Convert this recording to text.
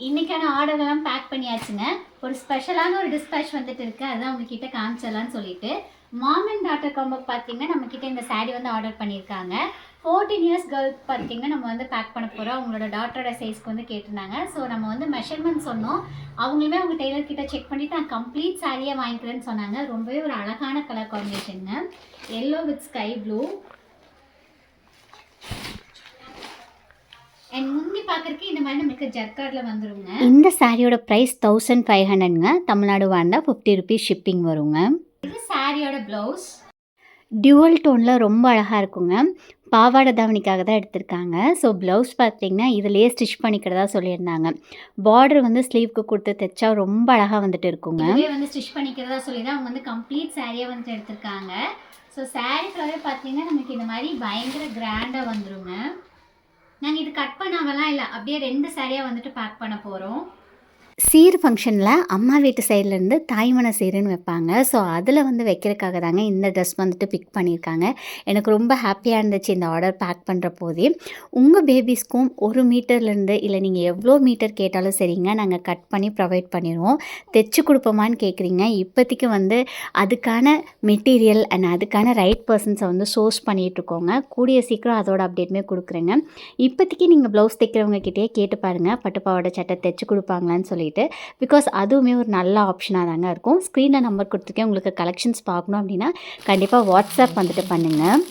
இன்றைக்கான ஆர்டர்லாம் பேக் பண்ணியாச்சுங்க. ஒரு ஸ்பெஷலான ஒரு டிஸ்பேச் வந்துட்டு இருக்குது, அதுதான் உங்ககிட்ட காமிச்சலான்னு சொல்லிட்டு. மாம் அண்ட் டாட்டர் காம்போ பார்த்தீங்கன்னா நம்மக்கிட்ட இந்த சாரீ வந்து ஆர்டர் பண்ணியிருக்காங்க. 14 இயர்ஸ் கேர்ள் பார்த்தீங்கன்னா நம்ம வந்து பேக் பண்ண போகிறோம். அவங்களோட டாட்டரோட சைஸ்க்கு வந்து கேட்டிருந்தாங்க. ஸோ நம்ம வந்து மெஷர்மெண்ட் சொன்னோம். அவங்களுமே அவங்க டெய்லர் கிட்ட செக் பண்ணிவிட்டு நான் கம்ப்ளீட் சாரியை வாங்கிக்கிறேன்னு சொன்னாங்க. ரொம்பவே ஒரு அழகான கலர் காம்பினேஷனுங்க. Yellow with sky blue and முந்தி பார்க்கறதுக்கு இந்த மாதிரி நமக்கு ஜர்கார்டில் வந்துருங்க. இந்த சாரியோட ப்ரைஸ் 1500ங்க. தமிழ்நாடு வாழ்ந்தால் 50 ருபீஸ் ஷிப்பிங் வருங்க. இது சாரியோட ப்ளவுஸ் டியூவல் டோனில் ரொம்ப அழகாக இருக்குங்க. பாவாடை தாவணிக்காக தான் எடுத்திருக்காங்க. ஸோ ப்ளவுஸ் பார்த்தீங்கன்னா இதிலேயே ஸ்டிச் பண்ணிக்கிறதா சொல்லியிருந்தாங்க. பார்டர் வந்து ஸ்லீவ்க்கு கொடுத்து தைச்சா ரொம்ப அழகாக வந்துட்டு இருக்குங்க. இதே வந்து ஸ்டிச் பண்ணிக்கிறதா சொல்லி தான் அவங்க வந்து கம்ப்ளீட் சாரியாக வந்துட்டு எடுத்திருக்காங்க. ஸோ சாரீ கலர் பார்த்தீங்கன்னா நமக்கு இந்த மாதிரி பயங்கர கிராண்டாக வந்துருங்க. நாங்கள் இது கட் பண்ணாமலாம் இல்லை, அப்படியே 2 சாரியாக வந்துட்டு பேக் பண்ண போகிறோம். சீர் ஃபங்க்ஷனில் அம்மா வீட்டு சைட்லேருந்து தாய்மன சீருன்னு வைப்பாங்க. ஸோ அதில் வந்து வைக்கிறதுக்காக தாங்க இந்த ட்ரெஸ் வந்துட்டு பிக் பண்ணியிருக்காங்க. எனக்கு ரொம்ப ஹாப்பியாக இருந்துச்சு இந்த ஆர்டர் பேக் பண்ணுற போதே. உங்கள் பேபிஸ்க்கும் 1 மீட்டர்லேருந்து இல்லை நீங்கள் எவ்வளோ மீட்டர் கேட்டாலும் சரிங்க, நாங்கள் கட் பண்ணி ப்ரொவைட் பண்ணிடுவோம். தைச்சி கொடுப்போமான்னு கேட்குறீங்க. இப்போதைக்கு வந்து அதுக்கான மெட்டீரியல் அண்ட் அதுக்கான ரைட் பர்சன்ஸை வந்து சோர்ஸ் பண்ணிகிட்ருக்கோங்க. கூடிய சீக்கிரம் அதோட அப்டேட்டுமே கொடுக்குறேங்க. இப்போதைக்கு நீங்கள் ப்ளவுஸ் தைக்கிறவங்க கிட்டே கேட்டு பாருங்கள், பட்டுப்பாவோட சட்டை தைச்சி கொடுப்பாங்களான்னு சொல்லிட்டு. பிகாஸ் அதுவுமே ஒரு நல்ல ஆப்ஷனாக தாங்க இருக்கும். ஸ்க்ரீனில் நம்பர் கொடுத்துருக்கேன். உங்களுக்கு கலெக்ஷன்ஸ் பார்க்கணும் அப்படின்னா கண்டிப்பாக வாட்ஸ்அப் வந்துட்டு பண்ணுங்கள்.